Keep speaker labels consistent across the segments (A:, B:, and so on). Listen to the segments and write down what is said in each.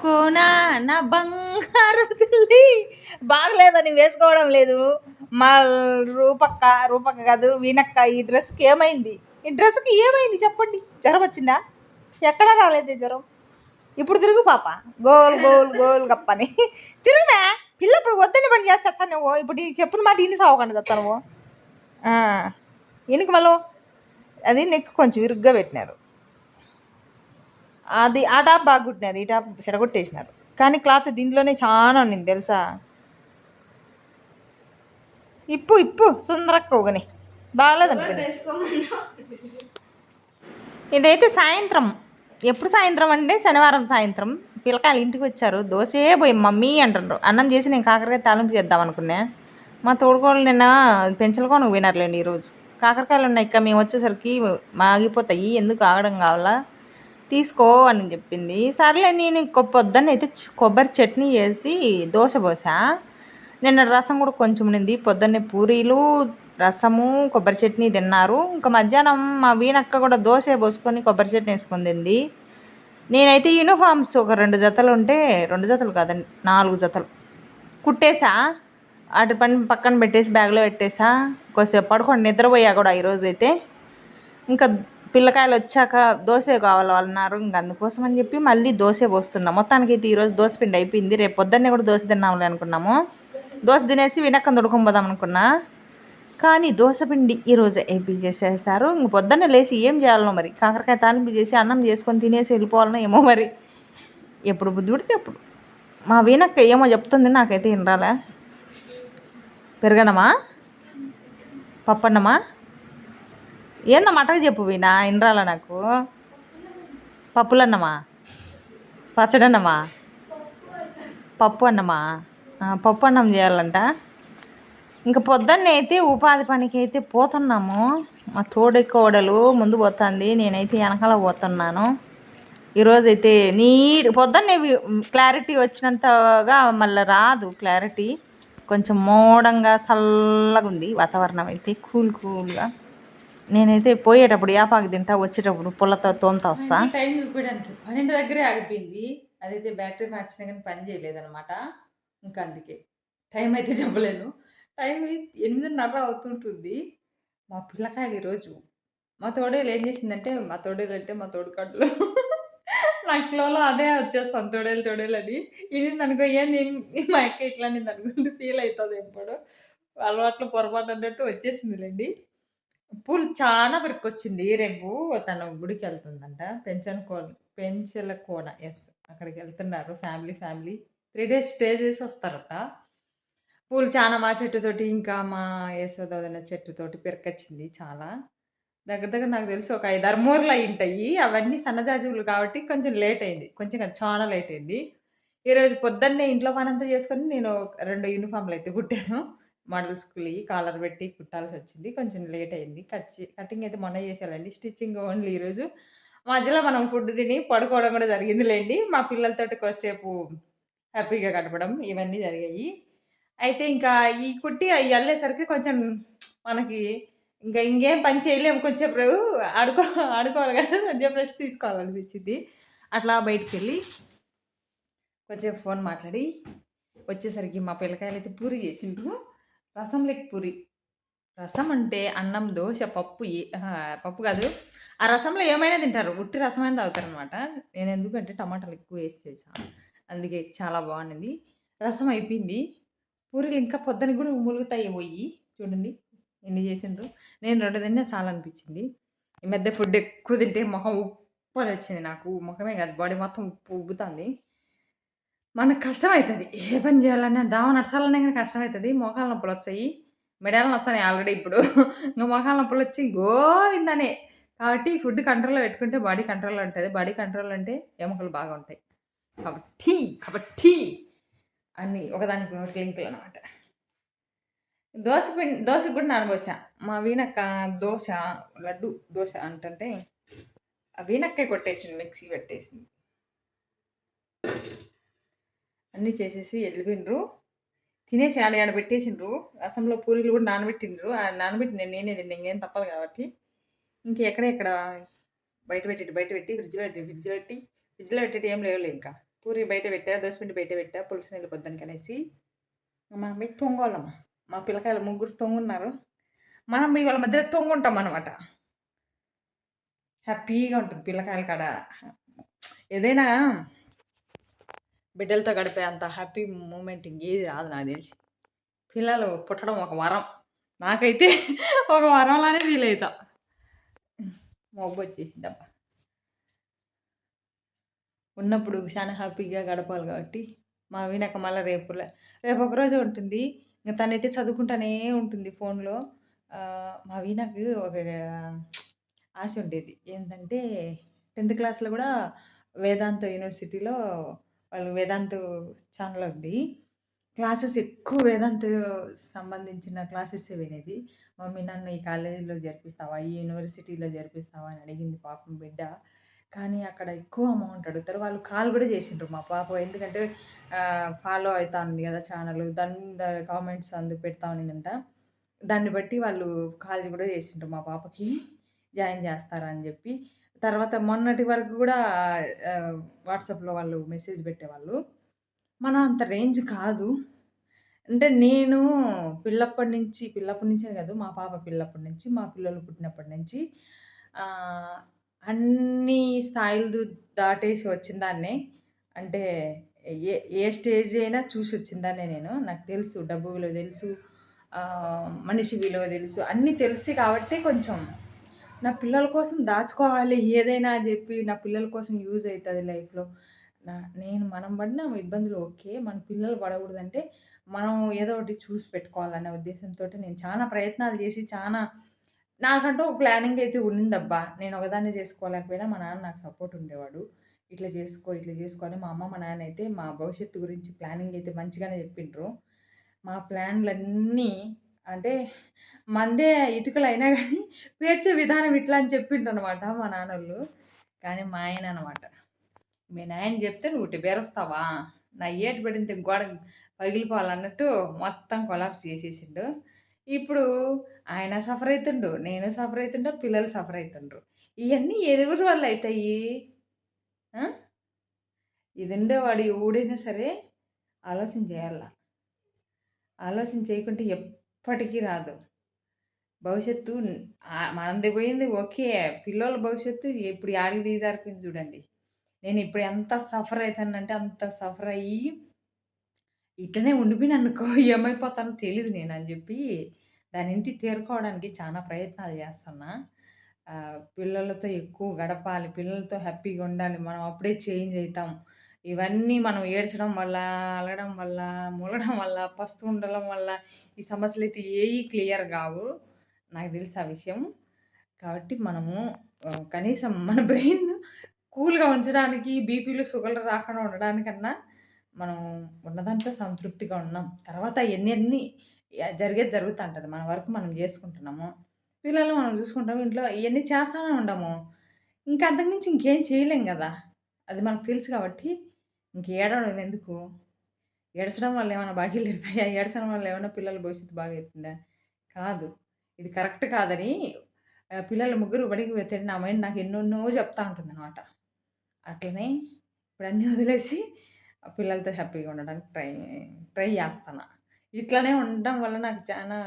A: చేసుకోనా నా బంగారు తల్లి. బాగలేదని వేసుకోవడం లేదు. మా రూపక్క కాదు వీణక్క, ఈ డ్రెస్కి ఏమైంది? ఈ డ్రెస్కి ఏమైంది చెప్పండి? జ్వరం వచ్చిందా? ఎక్కడా రాలేదు జ్వరం. ఇప్పుడు తిరుగు పాప, గోల్ గోల్ గోల్ గప్పని తిరుగునా. పిల్లప్పుడు వద్దని పని చేస్తా నువ్వు. ఇప్పుడు చెప్పిన మాట ఇన్ని సావకుండా చెప్తా నువ్వు. ఎనికి మళ్ళీ అది నెక్ కొంచెం ఇరుగ్గా పెట్టినారు. అది ఆ టాప్ బాగా కుట్టినారు, ఈ టాప్ చెడగొట్టేసినారు. కానీ క్లాత్ దీంట్లోనే చాలా ఉన్నింది తెలుసా. ఇప్పు సుందరక్క ఊగని బాగాలేదంటే. ఇదైతే సాయంత్రం. ఎప్పుడు సాయంత్రం అంటే శనివారం సాయంత్రం పిల్లకాయలు ఇంటికి వచ్చారు. దోశే పోయి మమ్మీ అంటుండ్రు. అన్నం చేసి నేను కాకరకాయ తాలింపు చేద్దాం అనుకున్నా. మా తోడుకోళ్ళు నిన్న పెంచలుకోను వినర్లేండి. ఈరోజు కాకరకాయలు ఉన్నాయి. ఇక మేము వచ్చేసరికి మాగిపోతాయి, ఎందుకు ఆగడం కావాలా, తీసుకో అని చెప్పింది. సర్లే నేను పొద్దున్న అయితే కొబ్బరి చట్నీ చేసి దోశ పోసా. నిన్న రసం కూడా కొంచెం ఉంది. పొద్దున్నే పూరీలు, రసము, కొబ్బరి చట్నీ తిన్నారు. ఇంకా మధ్యాహ్నం మా వీణక్క కూడా దోశ పోసుకొని కొబ్బరి చట్నీ వేసుకొని తింది. నేనైతే యూనిఫామ్స్ ఒక 2 జతలు ఉంటే, 2 జతలు కాదండి 4 జతలు కుట్టేసా. వాటి పని పక్కన పెట్టేసి బ్యాగ్లో పెట్టేసా. కొద్దిసేపు పడుకొని నిద్రపోయా కూడా ఈరోజు అయితే. ఇంకా పిల్లకాయలు వచ్చాక దోశ కావాలన్నారు. ఇంక అందుకోసం అని చెప్పి మళ్ళీ దోశ పోస్తున్నాం. మొత్తానికైతే ఈరోజు దోశ పిండి అయిపోయింది. రేపు పొద్దున్నే కూడా దోశ తిన్నాములే అనుకున్నాము. దోశ తినేసి వినక్కని తొడుకొని అనుకున్నా. కానీ దోశ పిండి ఈరోజు ఏపీ చేసేసారు. ఇంక పొద్దున్నే లేచి ఏం చేయాలనో మరి. కాకరకాయ తాలింపు చేసి అన్నం చేసుకొని తినేసి వెళ్ళిపోవాలనో ఏమో మరి. ఎప్పుడు బుద్ధి పెడితే అప్పుడు. మా వీణక్క ఏమో చెప్తుంది, నాకైతే వినరాలే. పెరగనమా, పప్పన్నమా, ఏందో మటకు చెప్పు వీణా, వినరాలా నాకు. పప్పులన్నమా, పచ్చడన్నమా, పప్పు అన్నమా. పప్పు అన్నం చేయాలంట. ఇంకా పొద్దున్నే అయితే ఉపాధి పనికి అయితే పోతున్నాము. మా తోడి కోడలు ముందు పోతుంది, నేనైతే వెనకాల పోతున్నాను. ఈరోజైతే పొద్దున్నే క్లారిటీ వచ్చినంతగా మళ్ళీ రాదు క్లారిటీ. కొంచెం మోడంగా చల్లగా ఉంది వాతావరణం అయితే, కూల్గా. నేనైతే పోయేటప్పుడు యాపాకు తింటా, వచ్చేటప్పుడు పుల్లతో తోముతా వస్తా. టైం చూపించడానికి 12 దగ్గరే ఆగిపోయింది. అదైతే బ్యాటరీ మార్చినా కానీ పని చేయలేదన్నమాట. ఇంకా అందుకే టైం అయితే చెప్పలేను. టైం 8:30 అవుతుంటుంది. మా పిల్లకాయలు ఈరోజు మా తోడేలు ఏం చేసిందంటే, మా తోడేలు అంటే మా తోడుకాడలు నాకు స్లోలో అదే వచ్చేస్తాను తోడేలు అని. ఇది అనుకో ఏంది మా అక్క ఇట్లా అనేది అనుకుంటే ఫీల్ అవుతుంది. ఎప్పుడు అలవాట్లు పొరపాటు అన్నట్టు వచ్చేసిందిలేండి. పూలు చాలా వరకు వచ్చింది. రేపు తను గుడికి వెళ్తుందంట, పెంచలకోన. ఎస్, అక్కడికి వెళ్తున్నారు ఫ్యామిలీ 3 days స్టే చేసి వస్తారట. పూలు చాలా మా చెట్టుతోటి, ఇంకా మా యశోదన చెట్టుతోటి పెరకొచ్చింది చాలా. దగ్గర నాకు తెలిసి ఒక 5-6 మూరలు అయి ఉంటాయి. అవన్నీ సన్నజాజువులు కాబట్టి కొంచెం లేట్ అయింది, చాలా లేట్ అయింది. ఈరోజు పొద్దున్నే ఇంట్లో పనంతా చేసుకొని నేను 2 యూనిఫామ్లు అయితే కుట్టాను. మోడల్ స్కూల్‌వి కాలర్ పెట్టి కుట్టాల్సి వచ్చింది. కొంచెం లేట్ అయింది. కటింగ్ అయితే మొన్న చేశానండి. స్టిచ్చింగ్ ఓన్లీ ఈరోజు. మధ్యలో మనం ఫుడ్ తిని పడుకోవడం కూడా జరిగిందిలేండి. మా పిల్లలతోటి కొద్దిసేపు హ్యాపీగా గడపడం ఇవన్నీ జరిగాయి. అయితే ఇంకా ఈ కుట్టి అవి అల్లేసరికి కొంచెం మనకి ఇంకేం పని చేయలేము. కొంచెంసేపు ఆడుకోవాలి కదా, కొంచెం రెస్ట్ తీసుకోవాలనిపించింది. అట్లా బయటికెళ్ళి కొంచెంసేపు ఫోన్ మాట్లాడి వచ్చేసరికి మా పిల్లకాయలు అయితే పూరి చేసిండ్రు. రసంలోకి పూరి. రసం అంటే అన్నం, దోశ, పప్పు కాదు. ఆ రసంలో ఏమైనా తింటారు, ఉట్టి రసమైనా తాగుతారనమాట. నేను ఎందుకంటే టమాటాలు ఎక్కువ వేసి చేసాను, అందుకే చాలా బాగుంది. రసం అయిపోయింది. పూరీలు ఇంకా పొద్దున కూడా ములుగుతాయి పోయి. చూడండి ఎన్ని చేసిండ్రు. నేను 2 తిన్నా చాలా అనిపించింది. ఈ మధ్య ఫుడ్ ఎక్కువ తింటే ముఖం ఉప్పు అని వచ్చింది నాకు. ముఖమే కాదు, బాడీ మొత్తం ఉప్పు ఉబ్బుతుంది. మనకు కష్టమవుతుంది ఏ పని చేయాలన్నా, దావ నడచాలన్నా కానీ కష్టమవుతుంది. మోకాళ్ళ నొప్పులు వచ్చాయి, మెడలు నచ్చాయి ఆల్రెడీ. ఇప్పుడు ఇంకా మోకాళ్ళ నొప్పులు వచ్చి గోవిందనే. కాబట్టి ఫుడ్ కంట్రోల్లో పెట్టుకుంటే బాడీ కంట్రోల్లో ఉంటుంది. బాడీ కంట్రోల్ అంటే ఎముకలు బాగా ఉంటాయి. కాబట్టి అన్నీ ఒకదానికి ఒకటి లింకులు అనమాట. దోశకు కూడా నానబోసా. మా వీణక్క లడ్డు దోశ అంటే ఆ వీణక్కే కొట్టేసింది, మిక్సీ పెట్టేసింది. అన్నీ చేసేసి వెళ్ళిపోయిండ్రు. తినేసి ఆడ పెట్టేసిండ్రు. రసంలో పూరీలు కూడా నానబెట్టిండ్రు. నానబెట్టి నేనే తిన్నా, ఇంకేం తప్పదు కాబట్టి. ఎక్కడ బయట పెట్టి ఫ్రిడ్జ్లో పెట్టి ఏం లేవులే ఇంకా. పూరి బయట పెట్టా, దోసపిండి బయట పెట్టా, పులుసు నీళ్ళు పొద్దునకనేసి. మనం పోయి తొంగోళ్ళం. మా పిల్లకాయలు ముగ్గురు తొంగున్నారు. మనం పోయి వాళ్ళ మధ్యలో తొంగుంటామనమాట. హ్యాపీగా ఉంటది పిల్లకాయల కాడ. ఏదైనా బిడ్డలతో గడిపే అంత హ్యాపీ మూమెంట్ ఇంకేది రాదు నాకు తెలిసి. పిల్లలు పుట్టడం ఒక వరం. నాకైతే ఒక వరంలానే ఫీల్ అయితా. మబ్బొచ్చేసిందబ్బా! ఉన్నప్పుడు చాలా హ్యాపీగా గడపాలి కాబట్టి, మా వీణక్క మళ్ళా రేపొక రోజే ఉంటుంది. ఇంక తనైతే చదువుకుంటానే ఉంటుంది ఫోన్‌లో. మా వీణకి ఒక ఆశ ఉండేది. ఏంటంటే 10థ్ క్లాస్‌లో గూడా వేదాంత యూనివర్సిటీలో వాళ్ళు వేదాంత్ ఛానెల్ ఉంది. క్లాసెస్ ఎక్కువ వేదాంత్ సంబంధించిన క్లాసెసే వినేది. మమ్మీ నన్ను ఈ కాలేజీలో చేర్పిస్తావా? ఈ యూనివర్సిటీలో చేర్పిస్తావా? అని అడిగింది పాపం బిడ్డ. కానీ అక్కడ ఎక్కువ అమౌంట్ అడుగుతారు. వాళ్ళు కాల్ గూడా చేసిండ్రు మా పాప. ఎందుకంటే ఫాలో అయితా ఉంది గదా! ఛానెల్. దాని మీద కామెంట్స్ అందుకు పెడతా ఉన్నిందంట. దాన్ని బట్టి వాళ్ళు కాల్ గూడా చేసిండ్రు మా పాపకి. జాయిన్ చేస్తారా అని జెప్పి. తర్వాత మొన్నటి వరకు గూడా వాట్సాప్‌లో వాళ్ళు మెసేజ్ పెట్టేవాళ్ళు. మనం అంత రేంజ్ కాదు. అంటే నేను పిల్లప్పటి నుంచే కాదు, మా పాప పిల్లప్పటి నుంచి, మా పిల్లలు పుట్టినప్పటి నుంచి ఆహ్, అన్ని స్థాయిలు దాటేసి వచ్చినదాన్నే. అంటే ఏ ఏ స్టేజ్ అయినా చూసొచ్చిందాన్నే నేను. నాకు తెలుసు డబ్బు విలువ తెలుసు. మనిషి విలువ తెలుసు. అన్నీ తెలిసి కాబట్టే కొంచెం నా పిల్లల కోసం దాచుకోవాలి ఏదైనా అని జెప్పి, నా పిల్లల కోసం యూజ్ అయితది లైఫ్‌లో. మనం పడిన ఇబ్బందులు ఓకే. మన పిల్లలు పడకూడదంటే, మనం ఏదో ఒకటి చూసి పెట్టుకోవాలనే ఉద్దేశంతోటి నేను చానా ప్రయత్నాలు జేసి, నాకంటూ ఒక ప్లానింగ్ అయితే ఉండిందబ్బా! నేను ఒకదాన్నే చేసుకోలేకపోయినా మా నాన్న నాకు సపోర్ట్ ఉండేవాడు. ఇట్లా జేసుకో, ఇట్లా జేసుకో అని మా అమ్మ, మా నాన్న అయితే మా భవిష్యత్తు గురించి ప్లానింగ్ అయితే మంచిగానే జెప్పిండ్రు. మా ప్లాన్‌లన్నీ అంటే మందే ఇటుకలైనా గానీ పేర్చే విధానం ఇట్లా అని చెప్పిండ్రనమాట మా నాన్నోళ్ళు. కానీ మా ఆయననమాట, "మీ నాయన జెప్తే నువ్వు ఉట్టి బేరొస్తావా? నా ఏటి పడింది గోడ పగిలిపోవాలన్నట్టు మొత్తం కొలాప్స్ చేసేసిండు." ఇప్పుడు ఆయన సఫర్ అయితుండు, నేను సఫర్ అయితుండా, పిల్లలు సఫర్ అయితుండ్రు. ఇయన్నీ ఎవరి వల్ల అయితాయి? ఆ! ఇదుండేవాడు ఎవడైనా సరే ఆలోచన జేయాల. ఆలోచన చేయకుంటే ఎప్పటికి రాదు. భవిష్యత్తు మనది పోయింది ఓకే. పిల్లోల భవిష్యత్తు ఇప్పుడు యాడికి దిగజారిపోయింది చూడండి. నేనిప్పుడు ఎంత సఫర్ అయితానంటే అంత సఫర్ అయ్యి, ఇట్లనే ఉండిపోయాననుకో ఏమైపోతానో తెలీదు నేనని జెప్పి, దానింటి తేరుకోవడానికి చానా ప్రయత్నాలు జేస్తున్నా. పిల్లలతో ఎక్కువ గడపాలి. పిల్లలతో హ్యాపీగా ఉండాలి. మనం అప్పుడే చేంజ్ అయితాం. ఇవన్నీ మనం ఏడ్చడం వల్ల, అలగడం వల్ల, మూలగడం వల్ల, పస్తు ఉండడం వల్ల ఈ సమస్యలైతే ఏయి క్లియర్ గావు. నాకు తెలుసు ఆ విషయం. కాబట్టి మనము కనీసం మన బ్రెయిన్ కూల్‌గా ఉంచడానికి బీపీలు, షుగర్‌లు రాకుండా ఉండడానికన్నా మనం ఉన్నదాంట్లో సంతృప్తిగా ఉన్నాం. తర్వాత ఎన్నెన్ని జరిగేది జరుగుతా ఉంటది. మన వరకు మనం జేసుకుంటున్నాము. పిల్లల్ని మనం చూసుకుంటాం. ఇంట్లో ఇయన్నీ చేస్తానే ఉండము. ఇంకా అంతకు మించి ఇంకేం చేయలేం గదా! అది మనకు తెలుసు కాబట్టి ఇంక ఏడవడం ఎందుకు? ఏడ్చడం వల్ల ఏమన్నా బాకీలు తీరుతాయా? ఏడ్చడం వల్ల ఏమన్నా పిల్లల భవిష్యత్తు బాగయితుందా? కాదు. ఇది కరెక్ట్ కాదని పిల్లలు ముగ్గురు బడికి వెళ్తే నా మైండ్ నాకు ఎన్నెన్నో చెప్తా ఉంటుందనమాట. అట్లనే ఇప్పుడన్నీ వదిలేసి పిల్లలతో హ్యాపీగా ఉండడానికి ట్రై చేస్తన్నా. ఇట్లనే ఉండడం వల్ల నాకు చానా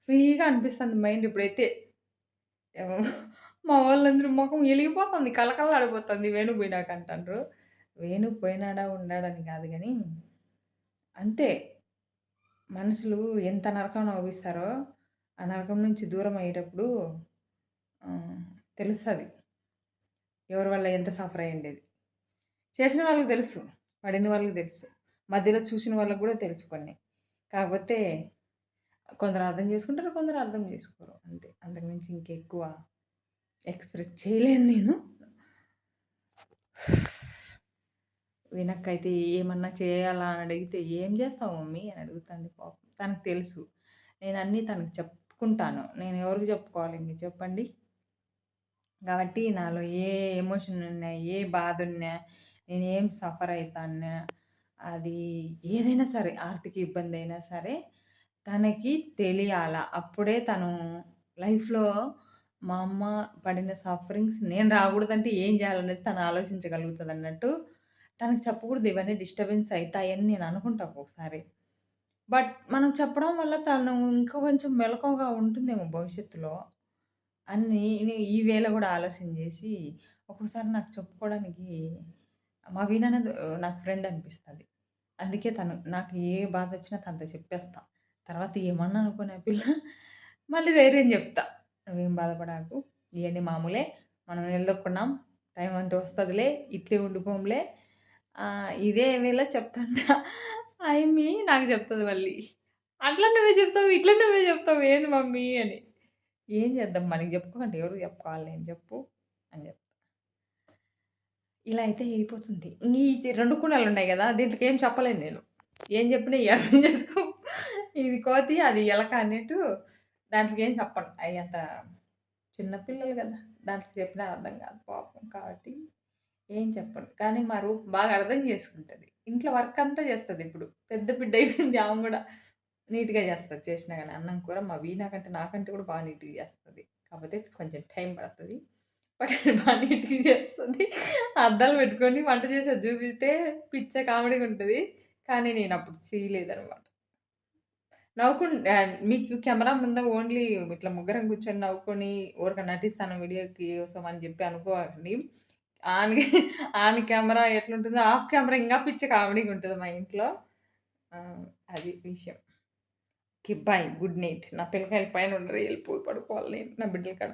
A: ఫ్రీగా అనిపిస్తుంది మైండ్ ఇప్పుడైతే. ఏమో మా వోళ్ళందరూ మొఖం ఎలిగిపోతుంది. కళకళలాడిపోతుంది వేణు పోయినాక అంటాండ్రు. వేణు పోయినాడా, ఉండాడని కాదు గానీ, అంతే. మనుషులు ఎంత నరకం అనుభవిస్తారో, ఆ నరకం నుంచి దూరం అయ్యేటప్పుడు ఆహ్, తెలుస్తది. ఎవరి వల్ల ఎంత సఫర్ అయ్యుండేది. చేసిన వాళ్ళకి తెలుసు. పడిన వాళ్ళకి తెలుసు. మధ్యలో చూసిన వాళ్ళకి గూడా తెలుసు కొన్ని. కాకపోతే కొందరు అర్థం చేసుకుంటారు. కొందరు అర్థం చేసుకోరు. అంతే. అంతకు మించి ఇంకెక్కువ ఎక్స్‌ప్రెస్ చేయలేను నేను. వినక్కయితే ఏమన్నా చేయాలా అని అడిగితే, "ఏం చేస్తావు మమ్మీ" అని అడుగుతాంది పాపం. తనకు తెలుసు. నేనన్నీ తనకు చెప్పుకుంటాను. నేను ఎవరికి చెప్పుకోవాలి ఇంక చెప్పండి? కాబట్టి నాలో ఏ ఎమోషన్ ఉన్నా, ఏ బాధున్నా, నేనేం సఫర్ అయితాన్నా, అది ఏదైనా సరే ఆర్థిక ఇబ్బందైనా సరే తనకి తెలియాల. అప్పుడే తను లైఫ్‌లో మా అమ్మ పడిన సఫరింగ్స్ నేను రాకూడదంటే ఏం చేయాలనేది తను ఆలోచించగలుగుతదన్నట్టు తనకి చెప్పకూడదు ఇవన్నీ డిస్టర్బెన్స్ అయితాయని నేను అనుకుంటా ఒక్కొక్కసారి. బట్ మనం చెప్పడం వల్ల తను ఇంకా కొంచెం మెలకువగా ఉంటుందేమో భవిష్యత్తులో అని ఈ వేలో గూడా ఆలోచన జేసి ఒక్కోసారి నాకు చెప్పుకోవడానికి మా వీణ అనేది నాకు ఫ్రెండ్ అనిపిస్తది. అందుకే నాకు ఏ బాధొచ్చినా తనతో చెప్పేస్తా. తర్వాత ఏమన్నా అనుకోని ఆ పిల్ల మళ్ళీ ధైర్యం జెప్తా. "నువ్వేం బాధపడకు. ఇయన్నీ మామూలే. మనం నిలదొక్కున్నాం. టైం అంటూ వస్తదిలే. ఇట్లే ఉండిపోంలే." ఇదే వేలో చెప్తుంటా. ఆయమ్మి నాకు చెప్తది మళ్ళీ. "అట్లా నువ్వే చెప్తావు, ఇట్లా నువ్వే చెప్తావు ఏంది మమ్మీ" అని. ఏం చేద్దాం మనకి చెప్పుకోమంటే ఎవరికి చెప్పుకోవాలి నేను చెప్పు అని చెప్తా. ఇలా అయితే అయిపోతుంది. ఈ 2 కుండలున్నాయి గదా! దీంట్లోకేం చెప్పలేను నేను. ఏం చెప్పినా ఇయి అర్థం చేసుకో. ఇది కోతి, అది ఎలక అన్నట్టు దాంట్లోకేం చెప్పను. అయ్యంత చిన్న పిల్లలు గదా! దాంట్లో చెప్పినా అర్థం కాదు పాపం. కాబట్టి ఏం చెప్పను. కానీ మా రూప్ బాగా అర్థం చేసుకుంటది. ఇంట్లో వర్క్ అంతా చేస్తదిప్పుడు. పెద్ద బిడ్డ అయిపోయింది ఆమె గూడా. నీట్‌గా చేస్తది చేసినా గాని. అన్నం, కూర మా వీణా కంటే నాకంటే కూడా బాగా నీట్‌గా చేస్తది. కాకపోతే కొంచెం టైం పడతది. బట్ బా నీట్‌గా చేస్తది. అద్దాలు పెట్టుకొని వంట చేసేది చూపిస్తే పిచ్చ కామెడీగుంటది. కానీ నేనప్పుడు చేయలేదనమాట. మీకు కెమెరా ముందు ఓన్లీ ఇట్లా ముగ్గురం కూర్చొని నవ్వుకొని ఊరక నటిస్తాను వీడియోకి కోసం అని చెప్పి అనుకోకండి. ఆన్ ఆన్ కెమెరా ఎట్లుంటుందో ఆఫ్ కెమెరా ఇంగా పిచ్చ కామెడీగుంటది మా ఇంట్లో. ఆ! అది విషయం. ఓకే. బాయ్. Good night. నా పిల్లకాయలు పైనున్నరు. ఎళ్ళిపోయి పడుకోవాలి నేను. నా బిడ్డల కాడ.